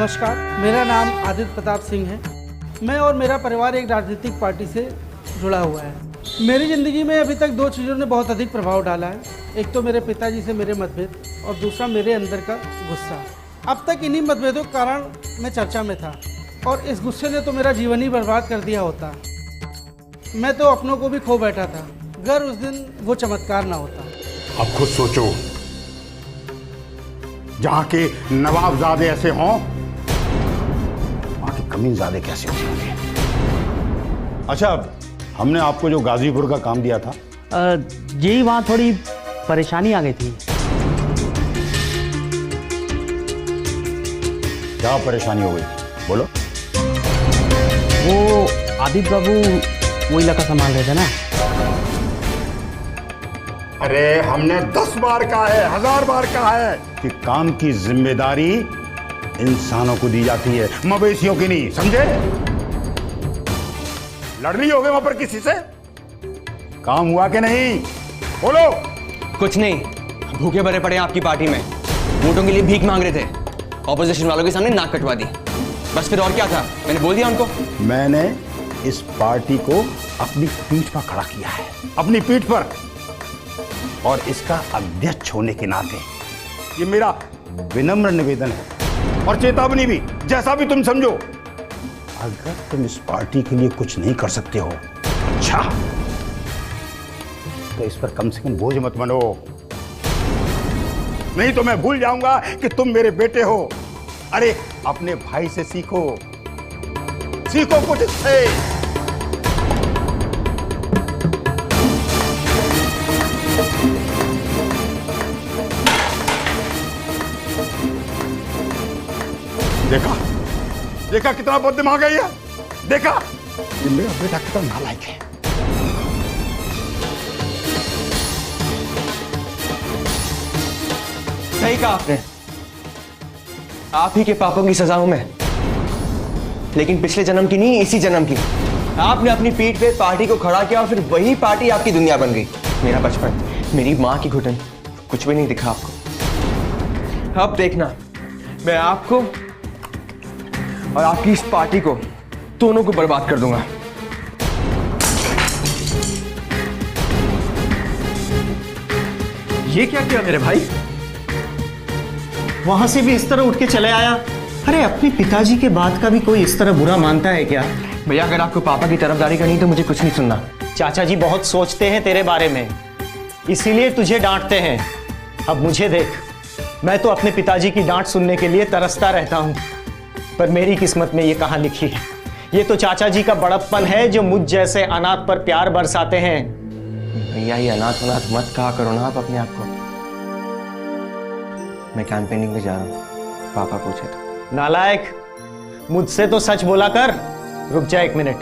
नमस्कार, मेरा नाम आदित्य प्रताप सिंह है। मैं और मेरा परिवार एक राजनीतिक पार्टी से जुड़ा हुआ है। मेरी ज़िंदगी में अभी तक दो चीज़ों ने बहुत अधिक प्रभाव डाला है। एक तो मेरे पिताजी से मेरे मतभेद और दूसरा मेरे अंदर का गुस्सा। अब तक इन्हीं मतभेदों के कारण मैं चर्चा में था और इस गुस्से ने तो मेरा जीवन ही बर्बाद कर दिया होता। मैं तो अपनों को भी खो बैठा था अगर उस दिन वो चमत्कार ना होता। अब खुद सोचो, जहां के नवाबजादे ऐसे हों, वहां के कमीनजादे कैसे होंगे। अच्छा, हमने आपको जो गाजीपुर का काम दिया था, यही वहां थोड़ी परेशानी आ गई थी। क्या परेशानी हो गई, बोलो। वो आदित्य बाबू वो इलाका संभाल रहे थे ना। अरे हमने 10 बार कहा है, 1000 बार कहा है कि काम की जिम्मेदारी इंसानों को दी जाती है, मवेशियों की नहीं, समझे। लड़ रही होगे वहां पर किसी से, काम हुआ कि नहीं, बोलो। कुछ नहीं, भूखे भरे पड़े आपकी पार्टी में, वोटों के लिए भीख मांग रहे थे, ऑपोजिशन वालों के सामने नाक कटवा दी, बस फिर और क्या था, मैंने बोल दिया उनको। मैंने इस पार्टी को अपनी पीठ पर खड़ा किया है, अपनी पीठ पर, और इसका अध्यक्ष होने के नाते ये मेरा विनम्र निवेदन है और चेतावनी भी, जैसा भी तुम समझो। अगर तुम इस पार्टी के लिए कुछ नहीं कर सकते हो, अच्छा, तो इस पर कम से कम बोझ मत बनो, नहीं तो मैं भूल जाऊंगा कि तुम मेरे बेटे हो। अरे अपने भाई से सीखो, सीखो कुछ इससे। देखा, देखा कितना बददिमाग है ये, देखा ये मेरा बेटा कितना नालायक है। सही कहा आपने, आप ही के पापों की सजा हूं मैं, लेकिन पिछले जन्म की नहीं, इसी जन्म की। आपने अपनी पीठ पे पार्टी को खड़ा किया और फिर वही पार्टी आपकी दुनिया बन गई। मेरा बचपन, मेरी माँ की घुटन, कुछ भी नहीं दिखा आपको। अब देखना, मैं आपको और आपकी इस पार्टी को, दोनों को बर्बाद कर दूंगा। ये क्या किया मेरे भाई, वहां से भी इस तरह उठ के चले आया। अरे अपने पिताजी के बात का भी कोई इस तरह बुरा मानता है क्या? भैया अगर आपको पापा की तरफदारी करनी तो मुझे कुछ नहीं सुनना। चाचा जी बहुत सोचते हैं तेरे बारे में, इसीलिए तुझे डांटते हैं। अब मुझे देख, मैं तो अपने पिताजी की डांट सुनने के लिए तरसता रहता हूं, पर मेरी किस्मत में ये कहां लिखी है। ये तो चाचा जी का बड़प्पन है जो मुझ जैसे अनाथ पर प्यार बरसाते हैं। भैया ये अनाथ अनाथ मत कहा करो ना आप अपने आप को। मैं कैंपेनिंग में जा रहा हूँ, पापा पूछे तो। नालायक, मुझसे तो सच बोला कर। रुक जा 1 मिनट,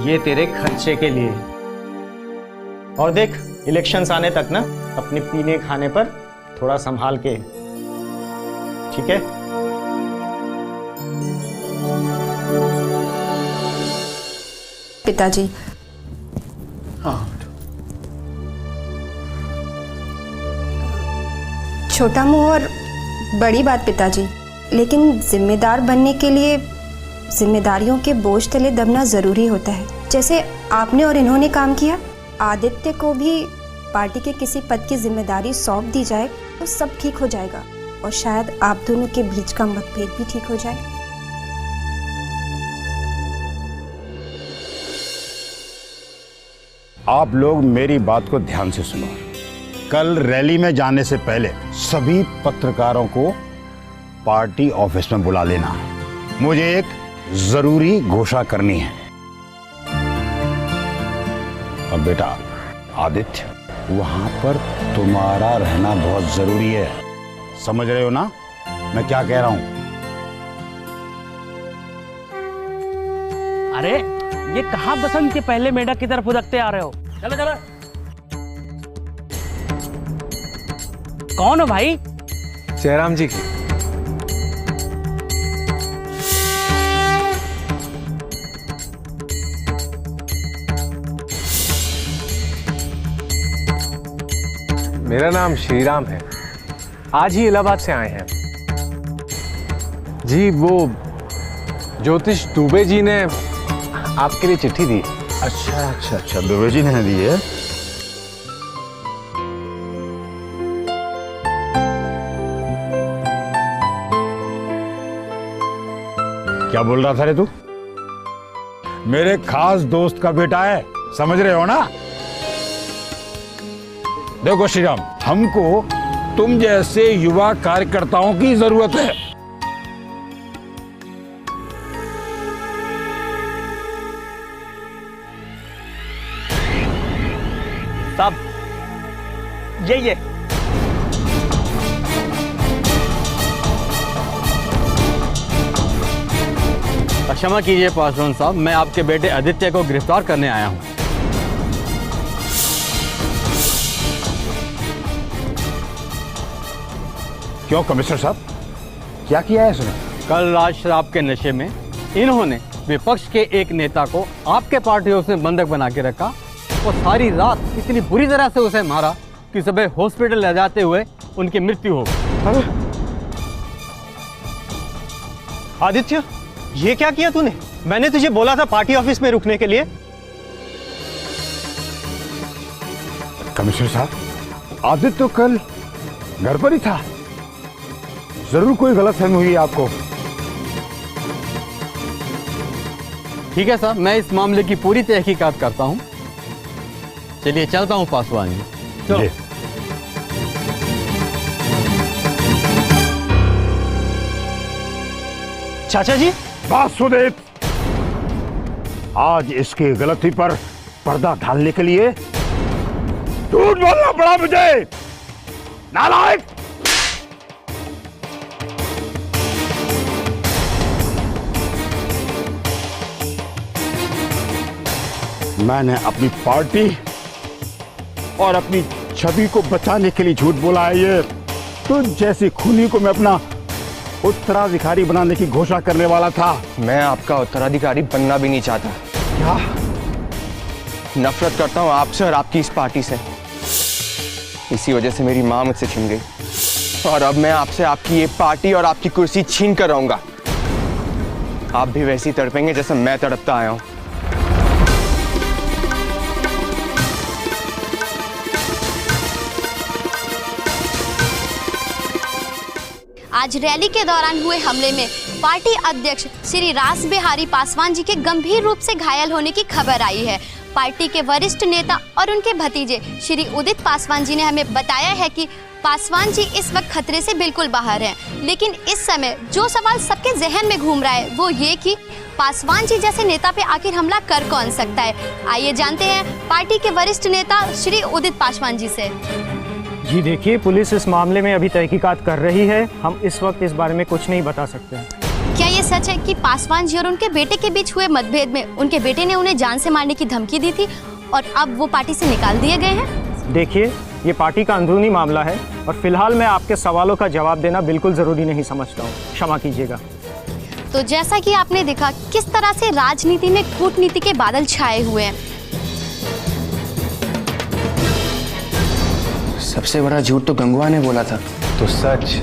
ये तेरे खर्चे के लिए। और देख, इलेक्शंस आने तक ना अपने पीने खाने पर थोड़ा संभाल के, ठीक है? पिताजी। हाँ, छोटा मुंह और बड़ी बात पिताजी, लेकिन जिम्मेदार बनने के लिए जिम्मेदारियों के बोझ तले दबना जरूरी होता है। जैसे आपने और इन्होंने काम किया, आदित्य को भी पार्टी के किसी पद की जिम्मेदारी सौंप दी जाए तो सब ठीक हो जाएगा और शायद आप दोनों के बीच का मतभेद भी ठीक हो जाए। आप लोग मेरी बात को ध्यान से सुनो। कल रैली में जाने से पहले सभी पत्रकारों को पार्टी ऑफिस में बुला लेना, मुझे एक जरूरी घोषणा करनी है। अब बेटा आदित्य, वहां पर तुम्हारा रहना बहुत जरूरी है, समझ रहे हो ना मैं क्या कह रहा हूं? अरे ये कहाँ बसंत के पहले मेढक की तरफ उदकते आ रहे हो? चलो चलो। कौन हो भाई? जयराम जी की। मेरा नाम श्रीराम है, आज ही इलाहाबाद से आए हैं। जी वो ज्योतिष दुबे जी ने आपके लिए चिट्ठी दी। अच्छा अच्छा अच्छा, दुबे जी ने दी है। क्या बोल रहा था रे तू? मेरे खास दोस्त का बेटा है, समझ रहे हो ना? देखो श्रीराम, हमको तुम जैसे युवा कार्यकर्ताओं की जरूरत है। साहब ये क्षमा कीजिए पासवान साहब, मैं आपके बेटे आदित्य को गिरफ्तार करने आया हूं। क्यों कमिश्नर साहब, क्या किया है इसने? कल रात शराब के नशे में इन्होंने विपक्ष के एक नेता को आपके पार्टी हाउस में बंधक बना के रखा और सारी रात इतनी बुरी तरह से उसे मारा कि सुबह हॉस्पिटल ले जाते हुए उनकी मृत्यु हो गई। आदित्य, ये क्या किया तूने? मैंने तुझे बोला था पार्टी ऑफिस में रुकने के लिए। कमिश्नर साहब, आदित्य तो कल घर पर ही था, जरूर कोई गलतफहमी हुई आपको। ठीक है साहब, मैं इस मामले की पूरी तहकीकात करता हूं। चलिए चलता हूं पासवान जी। चलो। चाचा जी, वासुदेव, आज इसकी गलती पर पर्दा डालने के लिए झूठ बोलना पड़ा मुझे। नालायक! मैंने अपनी पार्टी और अपनी छवि को बचाने के लिए झूठ बोला है। ये तो जैसी खूनी को मैं अपना उत्तराधिकारी बनाने की घोषणा करने वाला था। मैं आपका उत्तराधिकारी बनना भी नहीं चाहता। क्या? नफरत करता हूं आपसे और आपकी इस पार्टी से। इसी वजह से मेरी मां मुझसे छिन गई और अब मैं आपसे आपकी ये पार्टी और आपकी कुर्सी छीन कर रहूंगा। आप भी वैसी तड़पेंगे जैसे मैं तड़पता आया हूं। आज रैली के दौरान हुए हमले में पार्टी अध्यक्ष श्री रास बिहारी पासवान जी के गंभीर रूप से घायल होने की खबर आई है। पार्टी के वरिष्ठ नेता और उनके भतीजे श्री उदित पासवान जी ने हमें बताया है कि पासवान जी इस वक्त खतरे से बिल्कुल बाहर हैं। लेकिन इस समय जो सवाल सबके जहन में घूम रहा है वो ये कि पासवान जी जैसे नेता पे आखिर हमला कर कौन सकता है। आइए जानते हैं पार्टी के वरिष्ठ नेता श्री उदित पासवान जी से। जी देखिए, पुलिस इस मामले में अभी तहकीकात कर रही है। हम इस वक्त इस बारे में कुछ नहीं बता सकते हैं। क्या ये सच है कि पासवान जी और उनके बेटे के बीच हुए मतभेद में उनके बेटे ने उन्हें जान से मारने की धमकी दी थी और अब वो पार्टी से निकाल दिए गए हैं? देखिए, ये पार्टी का अंदरूनी मामला है और फिलहाल मैं आपके सवालों का जवाब देना बिल्कुल जरूरी नहीं समझता हूँ। क्षमा कीजिएगा। तो जैसा कि आपने देखा किस तरह से राजनीति में कूटनीति के बादल छाए हुए हैं। सबसे बड़ा झूठ तो गंगवा ने बोला था। तो सच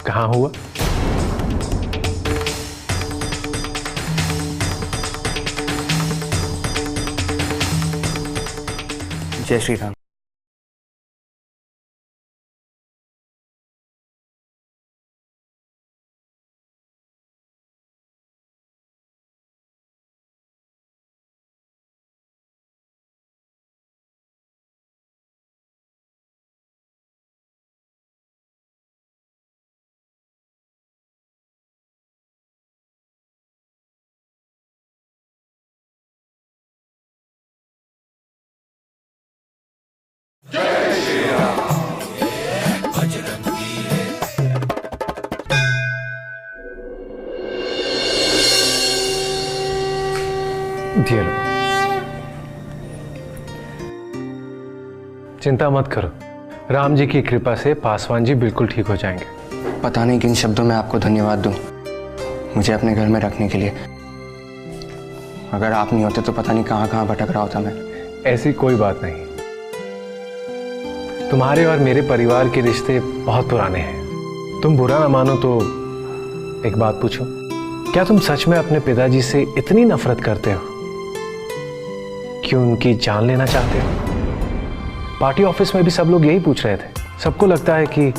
कहाँ हुआ? जय श्री राम। ये लो। चिंता मत करो, राम जी की कृपा से पासवान जी बिल्कुल ठीक हो जाएंगे। पता नहीं किन शब्दों में आपको धन्यवाद दूं मुझे अपने घर में रखने के लिए। अगर आप नहीं होते तो पता नहीं कहां कहां भटक रहा होता मैं। ऐसी कोई बात नहीं, तुम्हारे और मेरे परिवार के रिश्ते बहुत पुराने हैं। तुम बुरा ना मानो तो एक बात पूछूं? क्या तुम सच में अपने पिताजी से इतनी नफरत करते हो कि उनकी जान लेना चाहते हो? पार्टी ऑफिस में भी सब लोग यही पूछ रहे थे। सबको लगता है कि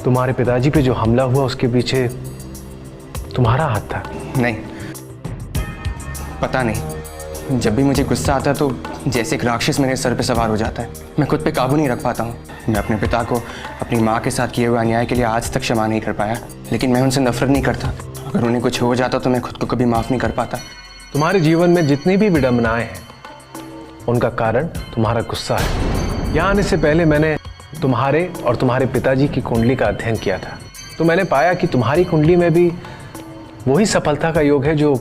तुम्हारे पिताजी पे जो हमला हुआ उसके पीछे तुम्हारा हाथ था। नहीं, पता नहीं, जब भी मुझे गुस्सा आता है तो जैसे एक राक्षस मेरे सर पे सवार हो जाता है। मैं खुद पे काबू नहीं रख पाता हूँ। मैं अपने पिता को अपनी माँ के साथ किए हुए अन्याय के लिए आज तक क्षमा नहीं कर पाया, लेकिन मैं उनसे नफरत नहीं करता। अगर उन्हें कुछ हो जाता तो मैं खुद को कभी माफ़ नहीं कर पाता। तुम्हारे जीवन में जितनी भी विडंबनाएं हैं उनका कारण तुम्हारा गुस्सा है। यहाँ आने से पहले मैंने तुम्हारे और तुम्हारे पिताजी की कुंडली का अध्ययन किया था, तो मैंने पाया कि तुम्हारी कुंडली में भी वही सफलता का योग है जो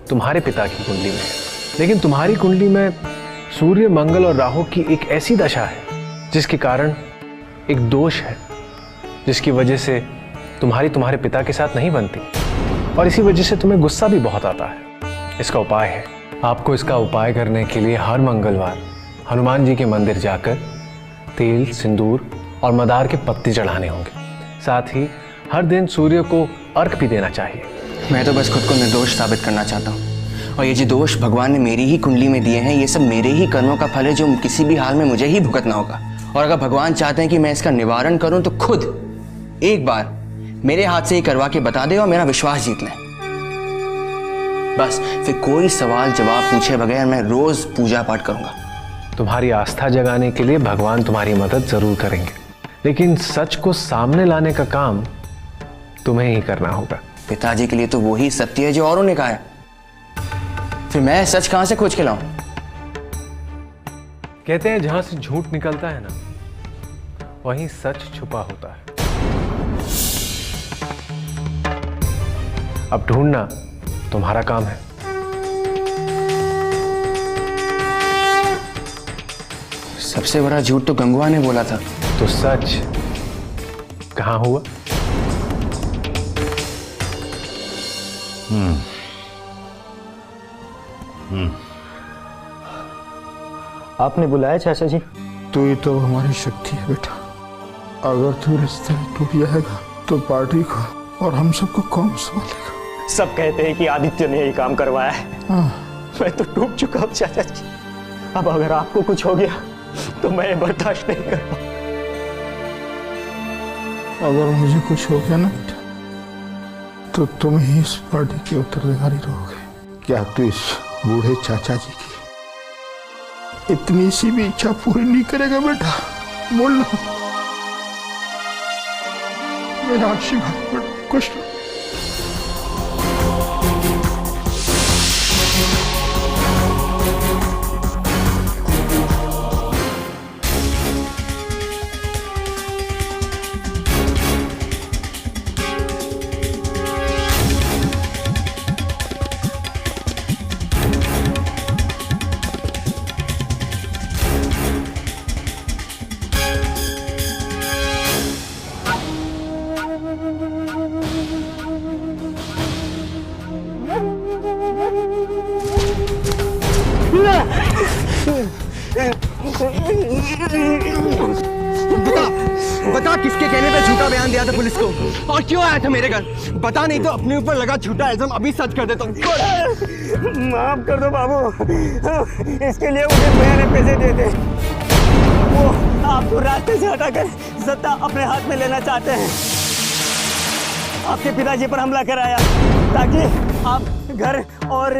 तुम्हारे पिता की कुंडली में है। लेकिन तुम्हारी कुंडली में सूर्य, मंगल और राहु की एक ऐसी दशा है जिसके कारण एक दोष है, जिसकी वजह से तुम्हारे पिता के साथ नहीं बनती, और इसी वजह से तुम्हें गुस्सा भी बहुत आता है। इसका उपाय है, आपको इसका उपाय करने के लिए हर मंगलवार हनुमान जी के मंदिर जाकर तेल, सिंदूर और मदार के पत्ते चढ़ाने होंगे। साथ ही हर दिन सूर्य को अर्घ भी देना चाहिए। मैं तो बस खुद को निर्दोष साबित करना चाहता हूँ, और ये जो दोष भगवान ने मेरी ही कुंडली में दिए हैं, ये सब मेरे ही कर्मों का फल है जो किसी भी हाल में मुझे ही भुगतना होगा। और अगर भगवान चाहते हैं कि मैं इसका निवारण करूं तो खुद एक बार मेरे हाथ से ही करवा के बता दे और मेरा विश्वास जीत लें। बस फिर कोई सवाल जवाब पूछे बगैर मैं रोज पूजा पाठ करूंगा। तुम्हारी आस्था जगाने के लिए भगवान तुम्हारी मदद जरूर करेंगे, लेकिन सच को सामने लाने का काम तुम्हें ही करना होगा। पिताजी के लिए तो वही सत्य है जो औरों ने कहा है, फिर मैं सच कहां से खोज के लाऊं? कहते हैं जहां से झूठ निकलता है ना, वहीं सच छुपा होता है। अब ढूंढना तुम्हारा काम है। सबसे बड़ा झूठ तो गंगुआ ने बोला था। तो सच कहां हुआ? आपने बुलाया चाचा जी? तू ही तो हमारी शक्ति है बेटा। अगर तू रिश्ते टूट जाएगा तो पार्टी को और हम सबको कौन संभालेगा? सब कहते हैं कि आदित्य ने यही काम करवाया है। मैं तो टूट चुका हूं चाचा जी। अब अगर आपको कुछ हो गया तो मैं बर्दाश्त नहीं कर पाऊंगा। अगर मुझे कुछ हो गया ना बेटा, तो तुम ही इस पार्टी के उत्तराधिकारी रहोगे। क्या तू इस बूढ़े चाचा जी की इतनी सी भी इच्छा पूरी नहीं करेगा बेटा? बोल लो। मेरा आशीर्वाद बेटा, कुछ बता किसके कहने पे झूठा बयान दिया था पुलिस को, और क्यों आया था मेरे घर? बता, नहीं तो अपने ऊपर लगा झूठा इल्जाम अभी सच कर देता हूँ। माफ कर दो बाबू, इसके लिए मुझे भैया ने पैसे दिए थे। वो आपको रास्ते से हटाकर सत्ता अपने हाथ में लेना चाहते हैं। आपके पिताजी पर हमला कराया ताकि आप घर और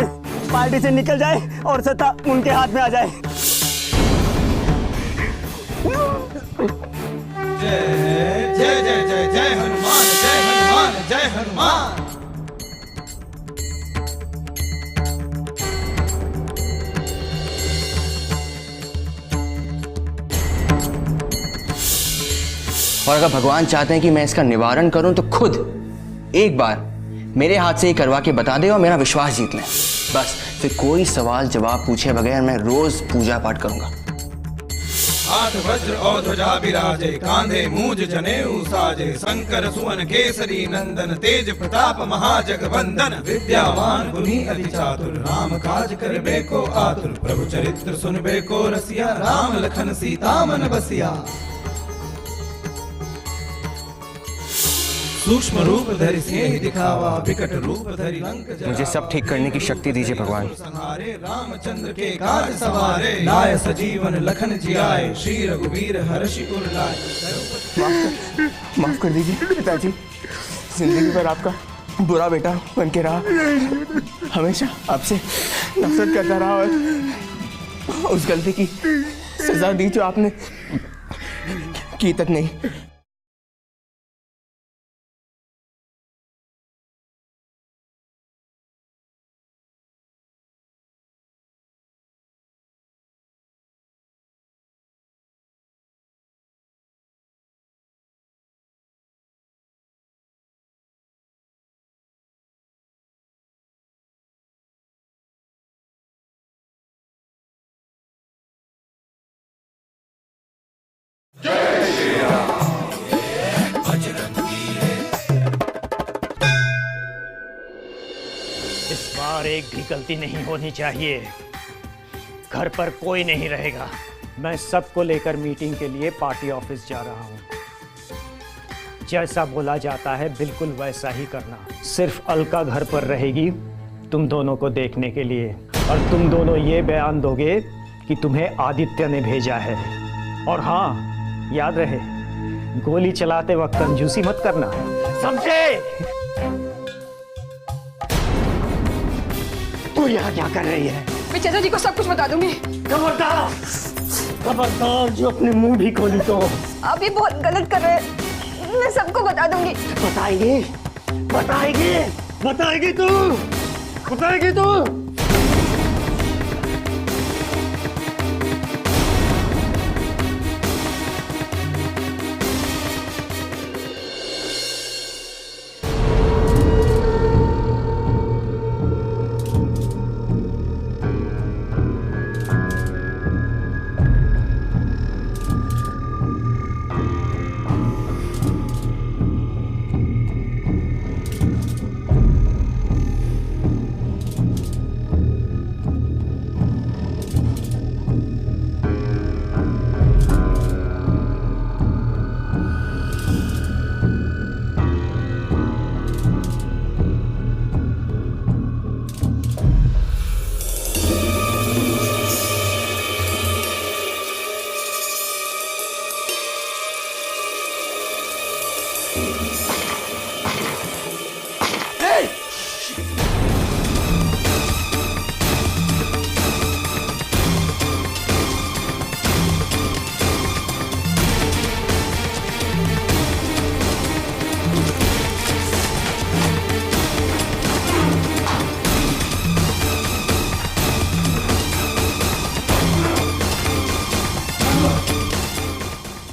पार्टी से निकल जाए और सत्ता उनके हाथ में आ जाए। जय जय जय जय जय हनुमान, जय हनुमान, जय हनुमान। और अगर भगवान चाहते हैं कि मैं इसका निवारण करूं तो खुद एक बार मेरे हाथ से ही करवा के बता दे और मेरा विश्वास जीत लें। बस फिर कोई सवाल जवाब पूछे बगैर मैं रोज पूजा पाठ करूंगा। हाथ वज्र और ध्वजा विराजे, कांधे मूज जनेऊ साजे, शंकर सुवन केसरी नंदन, तेज प्रताप महाजगवंदन, विद्यावान गुणी अति चातुर, राम काज करबे को आतुर, प्रभु चरित्र सुनबे को रसिया, राम लखन सीता मन बसिया। सूक्ष्म रूप धरि सिंह दिखावा, विकट रूप धरि लंक जरावा। मुझे सब ठीक करने की शक्ति दीजिए भगवान। संहारे रामचंद्र के काज सवारे, लाय सजीवन लखन जियाए, श्री रघुवीर हर्षि उर लाए। माफ कर दीजिए पिताजी, जिंदगी भर आपका बुरा बेटा बन के रहा, हमेशा आपसे नफरत करता रहा और उस गलती की सजा दी जो आपने की तक नहीं। इस बार एक भी गलती नहीं होनी चाहिए। घर पर कोई नहीं रहेगा। मैं सबको लेकर मीटिंग के लिए पार्टी ऑफिस जा रहा हूँ। जैसा बोला जाता है बिल्कुल वैसा ही करना। सिर्फ अलका घर पर रहेगी तुम दोनों को देखने के लिए, और तुम दोनों ये बयान दोगे कि तुम्हें आदित्य ने भेजा है। और हाँ, याद रहे, गोली चलाते वक्त कंजूसी मत करना, समझे? तू यहाँ क्या कर रही है? मैं चाचा जी को सब कुछ बता दूंगी। खबरदार, खबरदार, जो अपने मुंह भी खोली तो। आप ये बहुत गलत कर रहे हैं, मैं सबको बता दूंगी। बताएगी, बताएगी, बताएगी तू, बताएगी तू।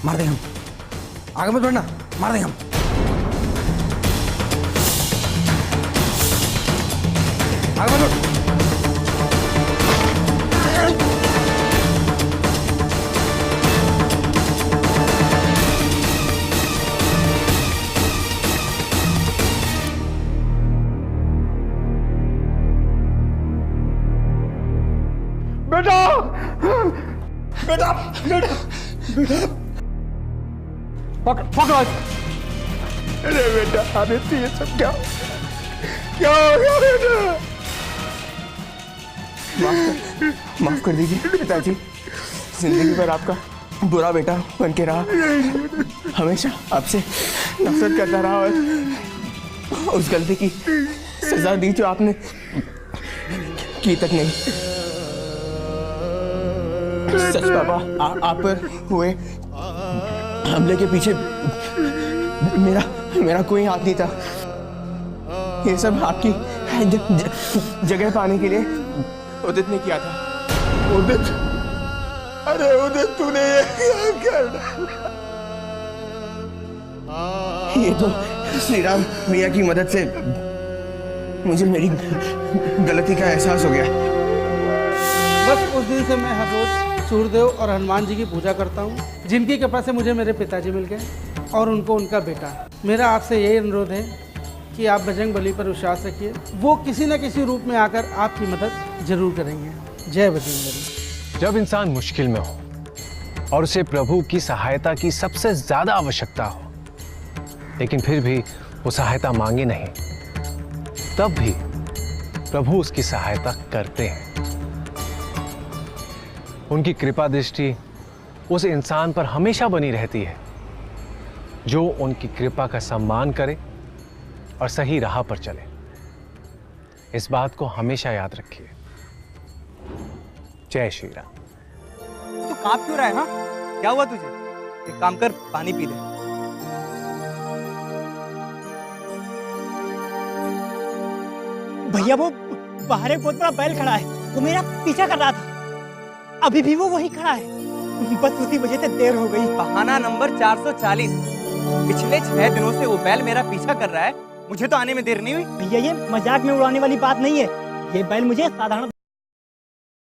मार देंगे हम, आगे मत बढ़ना, मार देंगे हम। आगे मत बढ़। बेटा बेटा बेटा बेटा पकड़ो। अरे बेटा, आदित्य ये सब क्या हो गया बेटा? माफ कर दीजिए पिताजी, जिंदगी भर आपका बुरा बेटा बन के रहा, हमेशा आपसे नफरत करता रहा और उस गलती की सजा दी जो आपने की तक नहीं। सच बाबा, आप पर हुए हमले के पीछे मेरा कोई हाथ नहीं था। ये सब आपकी जगह पाने के लिए उदित ने किया था। उदित? अरे उदित, तूने ये क्या कर डाला? ये तो श्री राम भैया की मदद से मुझे मेरी गलती का एहसास हो गया। बस उस दिन से मैं हर रोज सूर्यदेव और हनुमान जी की पूजा करता हूँ, जिनकी कृपा से मुझे मेरे पिताजी मिल गए और उनको उनका बेटा। मेरा आपसे यही अनुरोध है कि आप बजरंगबली पर विश्वास रखिए, वो किसी न किसी रूप में आकर आपकी मदद जरूर करेंगे। जय बजरंगबली। जब इंसान मुश्किल में हो और उसे प्रभु की सहायता की सबसे ज्यादा आवश्यकता हो, लेकिन फिर भी वो सहायता मांगे नहीं, तब भी प्रभु उसकी सहायता करते हैं। उनकी कृपा दृष्टि उस इंसान पर हमेशा बनी रहती है जो उनकी कृपा का सम्मान करे और सही राह पर चले। इस बात को हमेशा याद रखिए। जय श्री राम। तू कांप क्यों रहा है? हाँ, क्या हुआ तुझे? एक काम कर, पानी पी ले। भैया वो बाहर एक बहुत बड़ा बैल खड़ा है, वो मेरा पीछा कर रहा था। अभी भी वो वहीं खड़ा है, बस उसी वजह से देर हो गई। बहाना नंबर 440। पिछले 6 दिनों से वो बैल मेरा पीछा कर रहा है, मुझे तो आने में देर नहीं हुई। भैया ये मजाक में उड़ाने वाली बात नहीं है, ये बैल मुझे साधारण